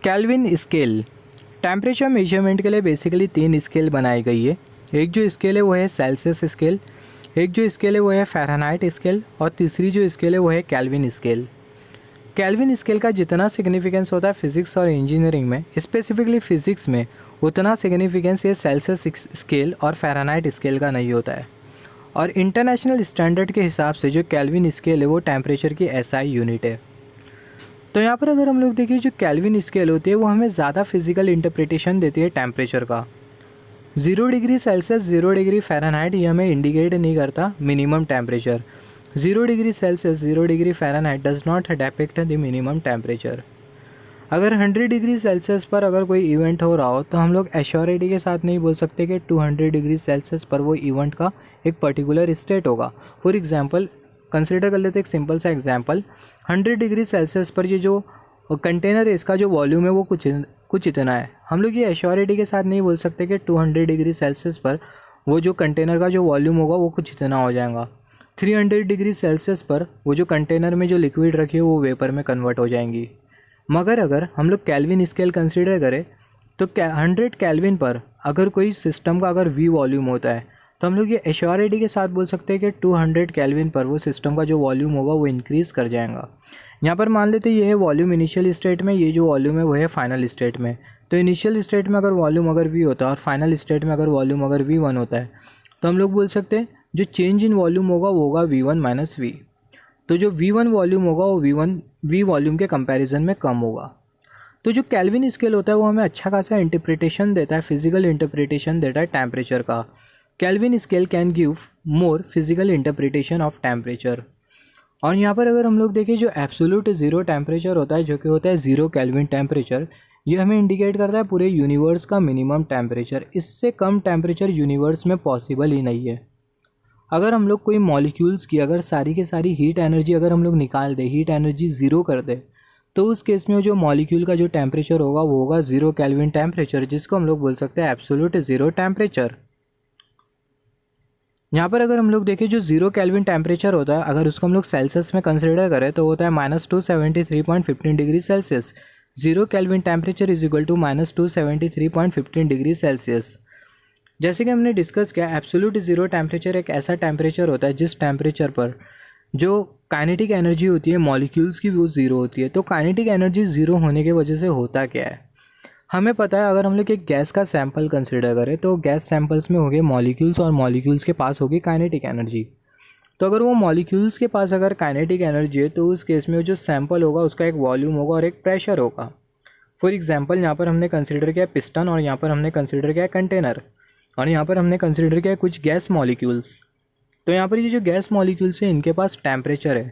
Kelvin scale temperature measurement के लिए basically 3 scale बनाई गई है। एक जो स्केल है वो है सेल्सियस स्केल, एक जो स्केल है वो है फ़ारेनहाइट स्केल और तीसरी जो स्केल है वो है केल्विन स्केल। केल्विन स्केल का जितना सिग्निफिकेंस होता है फिज़िक्स और इंजीनियरिंग में, स्पेसिफिकली फ़िज़िक्स में उतना सिग्निफिकेंस ये सेल्सियस स्केल और फ़ारेनहाइट स्केल का नहीं होता है। और इंटरनेशनल स्टैंडर्ड के हिसाब से जो केल्विन स्केल है वो टेम्परेचर की एसआई यूनिट है। तो यहाँ पर अगर हम लोग देखिए जो केल्विन स्केल होती है वो हमें ज़्यादा फिजिकल इंटरप्रिटेशन देती है टेम्परेचर का। 0 डिग्री सेल्सियस 0 डिग्री फ़ारेनहाइट ये हमें इंडिकेट नहीं करता minimum temperature. 0 degree Celsius 0 degree Fahrenheit does not depict the minimum temperature. अगर 100 डिग्री सेल्सियस पर अगर कोई इवेंट हो रहा हो तो हम लोग एश्योरिटी के साथ नहीं बोल सकते कि 200 डिग्री सेल्सियस पर वो इवेंट का एक पर्टिकुलर स्टेट होगा। फॉर एग्जांपल कंसिडर कर लेते एक सिंपल सा एग्जांपल, 100 डिग्री सेल्सियस पर ये जो कंटेनर है इसका जो वॉल्यूम है वो कुछ इतना है। हम लोग ये एश्योरिटी के साथ नहीं बोल सकते कि 200 डिग्री सेल्सियस पर वो जो कंटेनर का जो वॉल्यूम होगा वो कुछ इतना हो जाएगा। 300 डिग्री सेल्सियस पर वो जो कंटेनर में जो लिक्विड रखी है वो वेपर में कन्वर्ट हो जाएंगी। मगर अगर हम लोग केल्विन स्केल कंसीडर करें तो 100 केल्विन पर अगर कोई सिस्टम का अगर वी वॉल्यूम होता है तो हम लोग ये एश्योरिटी के साथ बोल सकते हैं कि 200 केल्विन पर वो सिस्टम का जो वॉल्यूम होगा वो इंक्रीज़ कर जाएगा। यहाँ पर मान लेते ये है वॉल्यूम इनिशियल स्टेट में, ये जो वॉल्यूम है वो है फाइनल स्टेट में। तो इनिशियल स्टेट में अगर वॉल्यूम अगर वी होता है और फाइनल स्टेट में अगर वॉल्यूम अगर V1 होता है तो हम लोग बोल सकते हैं जो चेंज इन वॉल्यूम होगा वो होगा V1 माइनस V। तो जो V1 वॉल्यूम होगा वो V वॉल्यूम के कंपैरिजन में कम होगा। तो जो केल्विन स्केल होता है वो हमें अच्छा खासा इंटरप्रिटेशन देता है, फिजिकल इंटरप्रिटेशन देता है टेम्परेचर का। Kelvin scale can give more physical interpretation of temperature. और यहाँ पर अगर हम लोग देखें जो एब्सोल्यूट ज़ीरो टेम्परेचर होता है जो कि होता है 0 केल्विन टेम्परेचर, ये हमें इंडिकेट करता है पूरे यूनिवर्स का मिनिमम टेम्परेचर। इससे कम टेम्परेचर यूनिवर्स में पॉसिबल ही नहीं है। अगर हम लोग कोई मॉलिक्यूल्स की अगर सारी की सारी हीट एनर्जी अगर हम लोग निकाल दें, हीट एनर्जी ज़ीरो कर दें, तो उस केस में जो मॉलिक्यूल का जो टेम्परेचर होगा वो होगा 0 केल्विन टेम्परेचर, जिसको हम लोग बोल सकते हैं एब्सोल्यूट ज़ीरो टेम्परेचर। यहाँ पर अगर हम लोग देखें जो 0 केल्विन टेम्परेचर होता है अगर उसको हम लोग सेल्सियस में कंसिडर करें तो होता है -273.15 degree Celsius. 0 kelvin temperature is equal to -273.15 degree Celsius. जैसे कि हमने डिस्कस किया एब्सोल्यूट ज़ीरो टेम्परेचर एक ऐसा टेम्परेचर होता है जिस टेम्परेचर पर जो काइनेटिक एनर्जी होती है मॉलिक्यूल्स की वो ज़ीरो होती है। तो काइनेटिक एनर्जी ज़ीरो होने की वजह से होता क्या है, हमें पता है अगर हम लोग एक गैस का सैंपल कंसिडर करें तो गैस सैंपल्स में होंगे मॉलिक्यूल्स और मॉलिक्यूल्स के पास होगी काइनेटिक एनर्जी। तो अगर वो मॉलिक्यूल्स के पास अगर काइनेटिक एनर्जी है तो उस केस में जो सैंपल होगा उसका एक वॉल्यूम होगा और एक प्रेशर होगा। फॉर एग्जांपल यहाँ पर हमने कंसिडर किया पिस्टन और यहाँ पर हमने कंसिडर किया कंटेनर और यहाँ पर हमने कंसिडर किया कुछ गैस मॉलिक्यूल्स। तो यहाँ पर ये जो गैस मॉलिक्यूल्स है इनके पास टेम्परेचर है।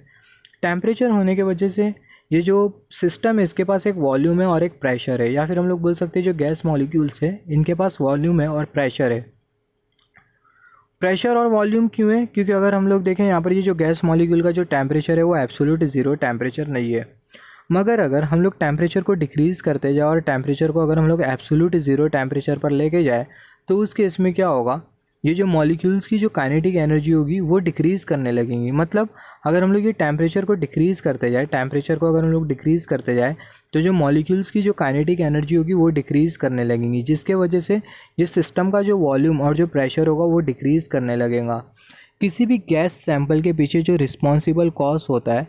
टेम्परेचर होने की वजह से ये जो सिस्टम है इसके पास एक वॉल्यूम है और एक प्रेशर है, या फिर हम लोग बोल सकते हैं जो गैस मॉलिक्यूल्स है इनके पास वॉल्यूम है और प्रेशर है। प्रेशर और वॉल्यूम क्यों है, क्योंकि अगर हम लोग देखें यहाँ पर ये जो गैस मॉलिक्यूल का जो टेम्परेचर है वो एब्सोल्यूट ज़ीरो टेम्परेचर नहीं है। मगर अगर हम लोग टेम्परेचर को डिक्रीज़ करते जाए और टेम्परेचर को अगर हम लोग एब्सोल्यूट ज़ीरो टेम्परेचर पर लेके जाए तो उस केस में क्या होगा, ये जो मॉलिक्यूल्स की जो काइनेटिक एनर्जी होगी वो डिक्रीज़ करने लगेंगी। मतलब अगर हम लोग ये टेम्परेचर को डिक्रीज़ करते जाए, टेम्परेचर को अगर हम लोग डिक्रीज़ करते जाए तो जो मॉलिक्यूल्स की जो काइनेटिक एनर्जी होगी वो डिक्रीज़ करने लगेंगी, जिसके वजह से ये सिस्टम का जो वॉल्यूम और जो प्रेशर होगा वो डिक्रीज़ करने लगेगा। किसी भी गैस सैंपल के पीछे जो रिस्पॉन्सिबल कॉज होता है,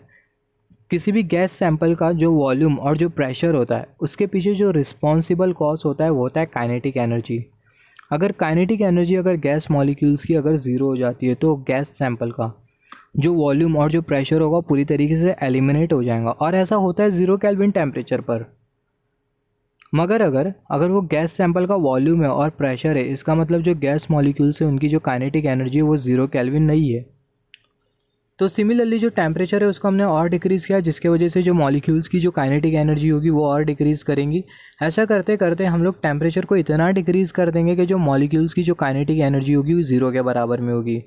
किसी भी गैस सैंपल का जो वॉल्यूम और जो प्रेशर होता है उसके पीछे जो रिस्पॉन्सिबल कॉज होता है वो होता है काइनेटिक एनर्जी। अगर काइनेटिक एनर्जी अगर गैस मॉलिक्यूल्स की अगर ज़ीरो हो जाती है तो गैस सैंपल का जो वॉल्यूम और जो प्रेशर होगा पूरी तरीके से एलिमिनेट हो जाएगा और ऐसा होता है 0 केल्विन टेम्परेचर पर। मगर अगर वो गैस सैंपल का वॉल्यूम है और प्रेशर है, इसका मतलब जो गैस मॉलिक्यूल्स है उनकी जो काइनेटिक एनर्जी है वो 0 केल्विन नहीं है। तो सिमिलरली जो टेम्परेचर है उसको हमने और डिक्रीज़ किया, जिसके वजह से जो मॉलिक्यूल्स की जो काइनेटिक एनर्जी होगी वो और डिक्रीज़ करेंगी। ऐसा करते करते हम लोग टेम्परेचर को इतना डिक्रीज़ कर देंगे कि जो मॉलिक्यूल्स की जो काइनेटिक एनर्जी होगी वो 0 के बराबर में होगी।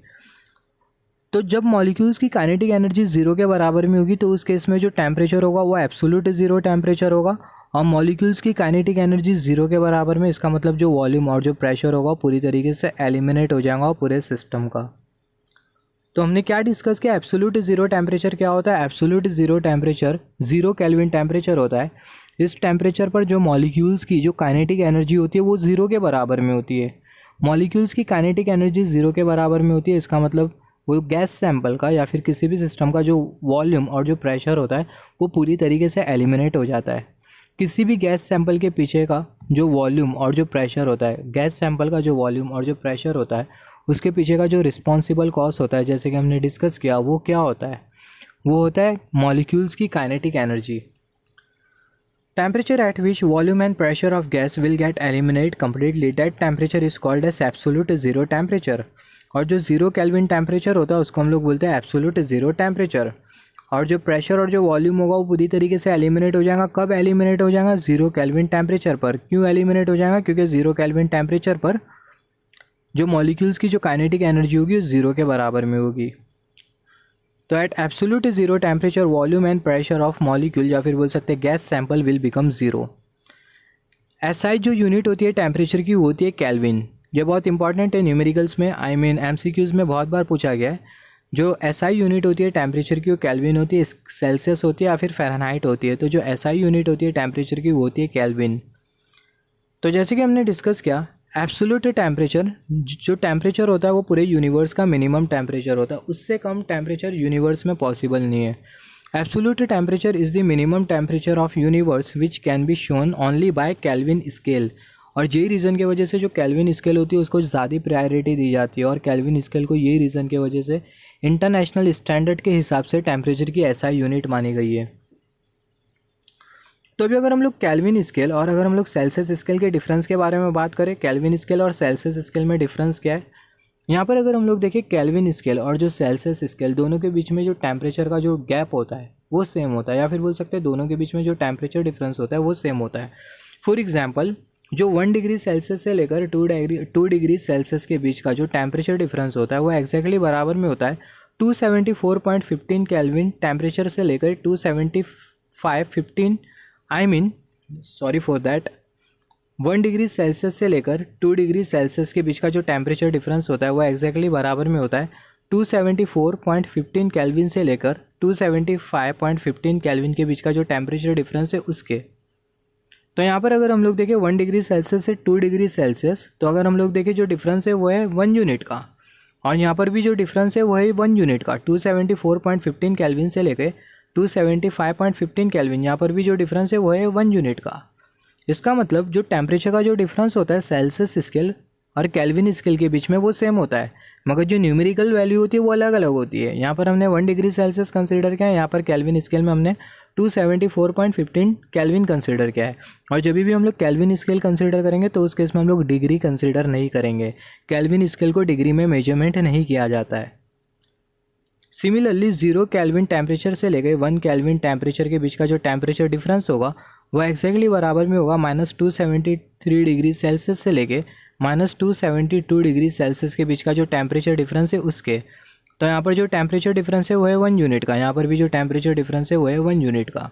तो जब मॉलिक्यूल्स की काइनेटिक एनर्जी 0 के बराबर में होगी तो उस केस में जो टेम्परेचर होगा वो एब्सोल्यूट ज़ीरो टेम्परेचर होगा और मॉलिक्यूल्स की काइनेटिक एनर्जी 0 के बराबर में, इसका मतलब जो वॉल्यूम और जो प्रेशर होगा पूरी तरीके से एलिमिनेट हो जाएगा पूरे सिस्टम का। तो हमने क्या डिस्कस किया, एब्सोल्यूट ज़ीरो टेम्परेचर क्या होता है। Absolute zero temperature 0 kelvin temperature होता है इस टेम्परेचर पर जो मॉलिक्यूल्स की जो काइनेटिक एनर्जी होती है वो ज़ीरो के बराबर में होती है। मॉलिक्यूल्स की काइनेटिक एनर्जी ज़ीरो के बराबर में होती है, इसका मतलब वो गैस सैंपल का या फिर किसी भी सिस्टम का जो वॉल्यूम और जो प्रेशर होता है वो पूरी तरीके से एलिमिनेट हो जाता है। किसी भी गैस सैंपल के पीछे का जो वॉल्यूम और जो प्रेशर होता है, गैस सैंपल का जो वॉल्यूम और जो प्रेशर होता है उसके पीछे का जो रिस्पॉन्सिबल कॉज होता है, जैसे कि हमने डिस्कस किया, वो क्या होता है? वो होता है मॉलिक्यूल्स की kinetic energy. Temperature at which volume and pressure of gas will get eliminate completely, that temperature is called as absolute zero temperature. और जो ज़ीरो केल्विन टेम्परेचर होता है उसको हम लोग बोलते हैं एब्सोल्यूट ज़ीरो टेम्परेचर। और जो प्रेशर और जो वॉल्यूम होगा वो पूरी तरीके से एलिमिनेट हो जाएगा। कब एलिमिनेट हो जाएगा? ज़ीरो केल्विन टेम्परेचर पर। क्यों एलिमिनेट हो जाएगा? क्योंकि ज़ीरो केल्विन टेम्परेचर पर जो मॉलिक्यूल्स की जो काइनेटिक एनर्जी होगी वो ज़ीरो के बराबर में होगी। तो at absolute zero temperature volume and pressure of molecule या फिर बोल सकते हैं gas sample will become zero. SI जो यूनिट होती है टेम्परेचर की वो होती है केल्विन। ये बहुत इंपॉर्टेंट है न्यूमेरिकल्स में, एमसीक्यूज़ में बहुत बार पूछा गया है। जो एसआई यूनिट होती है टेम्परेचर की वो केल्विन होती है, सेल्सियस होती है या फिर फ़ारेनहाइट होती है। तो जो एसआई यूनिट होती है टेम्परेचर की वो होती है केल्विन। तो जैसे कि हमने डिस्कस किया, एब्सोल्यूट टेम्परेचर जो टेम्परेचर होता है वो पूरे यूनिवर्स का मिनिमम टेम्परेचर होता है, उससे कम टेम्परेचर यूनिवर्स में पॉसिबल नहीं है। Absolute temperature is the minimum temperature of universe which can be shown only by kelvin scale. और यही रीज़न की वजह से जो केल्विन स्केल होती है उसको ज़्यादा प्रायोरिटी दी जाती है। और केल्विन स्केल को यही रीज़न की वजह से इंटरनेशनल स्टैंडर्ड के हिसाब से टेम्परेचर की एसआई यूनिट मानी गई है। तो अभी अगर हम लोग केल्विन स्केल और अगर हम लोग सेल्सियस स्केल के डिफरेंस के बारे में बात करें, केल्विन स्केल और सेल्सियस स्केल में डिफरेंस क्या है? यहाँ पर अगर हम लोग देखें केल्विन स्केल और जो सेल्सियस स्केल, दोनों के बीच में जो टेम्परेचर का जो गैप होता है वो सेम होता है, या फिर बोल सकते हैं दोनों के बीच में जो टेम्परेचर डिफरेंस होता है वो सेम होता है। फॉर एग्जाम्पल, जो 1 डिग्री सेल्सियस से लेकर 2 डिग्री सेल्सियस के बीच का जो टेम्परेचर डिफरेंस होता है वो एक्जैक्टली बराबर में होता है 274.15 केल्विन टेम्परेचर से लेकर 275.15 sorry for that 1 degree Celsius से लेकर 2 डिग्री सेल्सियस के बीच का जो टेम्परेचर डिफरेंस होता है वो एक्जैक्टली बराबर में होता है 274.15 केल्विन से लेकर 275.15 केल्विन के बीच का जो टेम्परेचर डिफरेंस है उसके। तो यहाँ पर अगर हम लोग देखें 1 डिग्री सेल्सियस से 2 डिग्री सेल्सियस, तो अगर हम लोग देखें जो डिफरेंस है वो है 1 यूनिट का। और यहाँ पर भी जो डिफरेंस है वो है 1 यूनिट का, 274.15 केल्विन से लेकर 275.15 केल्विन। यहाँ पर भी जो डिफरेंस है वो है 1 यूनिट का। इसका मतलब जो टेम्परेचर का जो डिफरेंस होता है सेल्सियस स्केल और केल्विन स्केल के बीच में वो सेम होता है, मगर जो न्यूमेरिकल वैल्यू होती है वो अलग अलग होती है। यहाँ पर हमने 1 डिग्री सेल्सियस कंसिडर किया है, यहाँ पर केल्विन स्केल में हमने 274.15 केल्विन कंसिडर किया है। और जब भी हम लोग केल्विन स्केल कंसिडर करेंगे तो उस केस में हम लोग डिग्री कंसिडर नहीं करेंगे। केल्विन स्केल को डिग्री में मेजरमेंट नहीं किया जाता है। सिमिलरली 0 केल्विन टेम्परेचर से लेकर 1 केल्विन टेम्परेचर के बीच का जो टेम्परेचर डिफरेंस होगा वो एक्जैक्टली बराबर में होगा -273 डिग्री सेल्सियस से लेके -272 डिग्री सेल्सियस के बीच का जो टेम्परेचर डिफरेंस है उसके। तो यहाँ पर जो टेम्परेचर डिफरेंस है वो है 1 यूनिट का, यहाँ पर भी जो टेम्परेचर डिफरेंस है वो है 1 यूनिट का।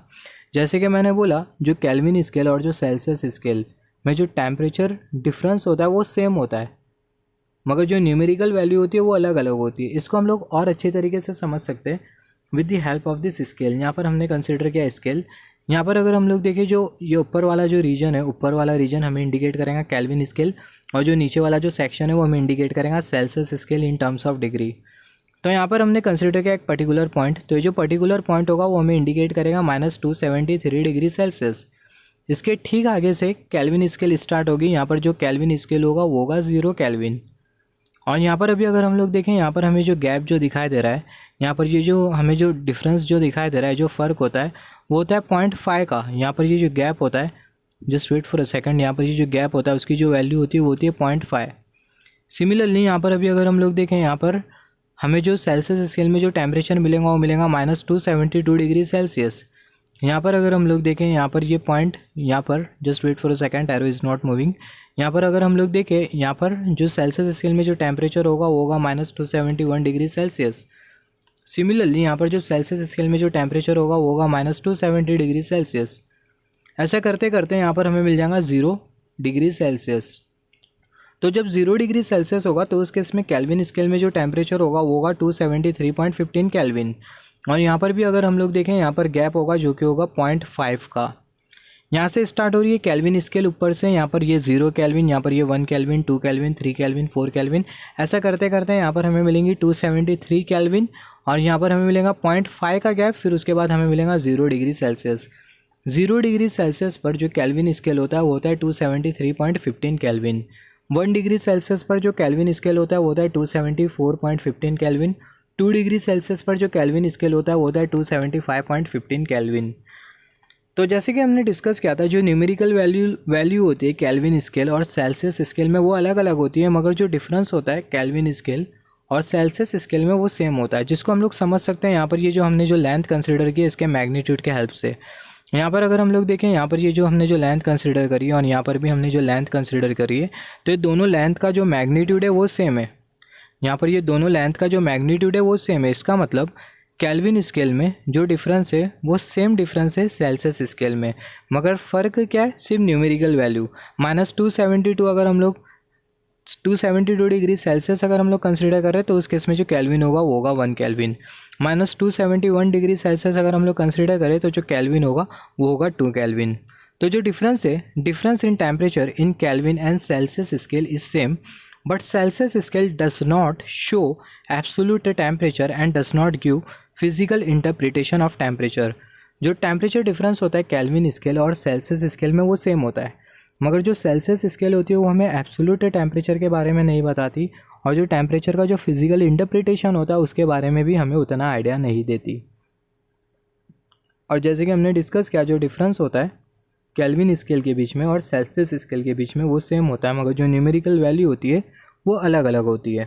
जैसे कि मैंने बोला, जो केल्विन स्केल और जो सेल्सियस स्केल में जो टेम्परेचर डिफरेंस होता है वो सेम होता है, मगर जो न्यूमेरिकल वैल्यू होती है वो अलग अलग होती है। इसको हम लोग और अच्छे तरीके से समझ सकते हैं with the help of this scale. यहाँ पर हमने कंसिडर किया स्केल। यहाँ पर अगर हम लोग देखें, जो ये ऊपर वाला जो रीजन है, ऊपर वाला रीजन हमें इंडिकेट करेगा केल्विन स्केल, और जो नीचे वाला जो सेक्शन है वो हमें इंडिकेट करेगा Celsius scale in terms of degree. तो यहाँ पर हमने कंसिडर किया एक पर्टिकुलर पॉइंट, तो ये जो पर्टिकुलर पॉइंट होगा वो हमें इंडिकेट करेगा -273 डिग्री सेल्सियस। इसके ठीक आगे से केल्विन स्केल स्टार्ट होगी। यहाँ पर जो केल्विन स्केल होगा वो होगा 0 केल्विन। और यहाँ पर अभी अगर हम लोग देखें, यहाँ पर हमें जो गैप जो दिखाई दे रहा है, यहाँ पर ये जो हमें जो डिफरेंस जो दिखाई दे रहा है, जो फ़र्क होता है वो होता है 0.5 का। यहाँ पर ये जो गैप होता है, just wait for a second, यहाँ पर ये जो गैप होता है उसकी जो वैल्यू होती है वो होती है 0.5। सिमिलरली यहाँ पर अभी अगर हम लोग देखें, यहाँ पर हमें जो सेल्सियस स्केल में जो टेम्परेचर मिलेगा वो मिलेगा -272 डिग्री सेल्सियस। यहाँ पर अगर हम लोग देखें, यहाँ पर ये पॉइंट, यहाँ पर just wait for a second, arrow is not moving. यहाँ पर अगर हम लोग देखें, यहाँ पर जो सेल्सियस स्केल में जो टेम्परेचर होगा वो होगा -271 डिग्री सेल्सियस। सिमिलरली यहाँ पर जो सेल्सियस स्केल में जो टेम्परेचर होगा वो होगा -270 डिग्री सेल्सियस। ऐसा करते करते यहाँ पर हमें मिल जाएगा 0 डिग्री सेल्सियस। तो जब 0 डिग्री सेल्सियस होगा तो उस केस में केल्विन स्केल में जो टेम्परेचर होगा वो होगा 273.15 केल्विन। और यहाँ पर भी अगर हम लोग देखें, यहाँ पर गैप होगा जो कि होगा 0.5 का। यहाँ से स्टार्ट हो रही है केल्विन स्केल ऊपर से, यहाँ पर ये 0 केल्विन, यहाँ पर ये 1 केल्विन, 2 केल्विन, 3 केल्विन, 4 केल्विन, ऐसा करते करते यहाँ पर हमें मिलेंगी 273 केल्विन और यहाँ पर हमें मिलेगा 0.5 का गैप, फिर उसके बाद हमें मिलेगा 0 डिग्री सेल्सियस। 0 डिग्री सेल्सियस पर जो केल्विन स्केल होता है वो होता है 273.15 केल्विन। 1 डिग्री सेल्सियस पर जो केल्विन स्केल होता है वो होता है 274.15 केल्विन। 2 डिग्री सेल्सियस पर जो केल्विन स्केल होता है वो होता है 275.15 केल्विन। तो जैसे कि हमने डिस्कस किया था, जो न्यूमेरिकल वैल्यू होती है केल्विन स्केल और सेल्सियस स्केल में वो अलग अलग होती है, मगर जो डिफरेंस होता है केल्विन स्केल और सेल्सियस स्केल में वो सेम होता है, जिसको हम लोग समझ सकते हैं यहाँ पर ये जो हमने जो लेंथ कंसिडर की है इसके मैग्नीट्यूड के हेल्प से। यहाँ पर अगर हम लोग देखें, यहाँ पर ये जो हमने जो लेंथ कंसिडर करी है और यहाँ पर भी हमने जो लेंथ कंसिडर करी है, तो ये दोनों लेंथ का जो मैग्नीट्यूड है वो सेम है। यहाँ पर ये दोनों लेंथ का जो मैग्नीट्यूड है वो सेम है। इसका मतलब केल्विन स्केल में जो डिफरेंस है वो सेम डिफरेंस है सेल्सियस स्केल में, मगर फ़र्क क्या है, सिर्फ न्यूमेरिकल वैल्यू। -272 अगर हम लोग 272 डिग्री सेल्सियस अगर हम लोग कंसिडर करें तो उस केस में जो केल्विन होगा वो होगा 1 केल्विन। -271 डिग्री सेल्सियस अगर हम लोग कंसिडर करें तो जो केल्विन होगा वो होगा 2 केल्विन। तो जो डिफरेंस है, difference in temperature in kelvin and Celsius scale is same, but Celsius scale does not show absolute temperature and does not give physical interpretation of temperature। जो टेम्परेचर डिफरेंस होता है kelvin scale और Celsius scale में वो same होता है, मगर जो सेल्सियस स्केल होती है वो हमें एब्सोल्यूट टेम्परेचर के बारे में नहीं बताती और जो टेम्परेचर का जो फिजिकल इंटरप्रिटेशन होता है उसके बारे में भी हमें उतना आइडिया नहीं देती। और जैसे कि हमने डिस्कस किया, जो डिफरेंस होता है केल्विन स्केल के बीच में और सेल्सियस स्केल के बीच में वो सेम होता है, मगर जो न्यूमेरिकल वैल्यू होती है वो अलग अलग होती है।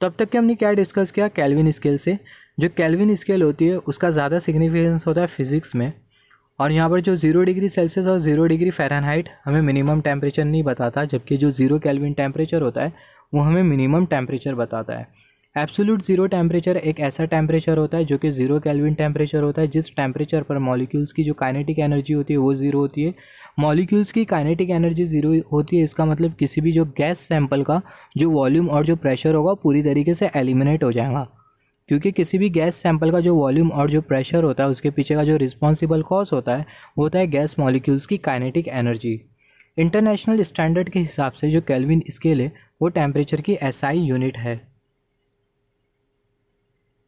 तो अब तक के हमने क्या डिस्कस किया केल्विन स्केल से। जो केल्विन स्केल होती है उसका ज़्यादा सिग्निफिकेंस होता है फिजिक्स में, और यहाँ पर जो 0 डिग्री सेल्सियस और 0 डिग्री फ़ारेनहाइट हमें मिनिमम टेम्परेचर नहीं बताता, जबकि जो 0 केल्विन टेम्परेचर होता है वो हमें मिनिमम टेम्परेचर बताता है। एब्सोल्यूट ज़ीरो टेम्परेचर एक ऐसा टेम्परेचर होता है जो कि 0 केल्विन टेम्परेचर होता है, जिस टेम्परेचर पर मॉलिक्यूल्स की जो काइनेटिक एनर्जी होती है वो ज़ीरो होती है। मॉलिक्यूल्स की काइनेटिक एनर्जी ज़ीरो होती है, इसका मतलब किसी भी जो गैस सैंपल का जो वॉल्यूम और जो प्रेशर होगा पूरी तरीके से एलिमिनेट हो जाएगा, क्योंकि किसी भी गैस सैंपल का जो वॉल्यूम और जो प्रेशर होता है उसके पीछे का जो रिस्पॉन्सिबल कॉज होता है वो होता है गैस मॉलिक्यूल्स की काइनेटिक एनर्जी। इंटरनेशनल स्टैंडर्ड के हिसाब से जो केल्विन स्केल है वो टेम्परेचर की एसआई यूनिट है।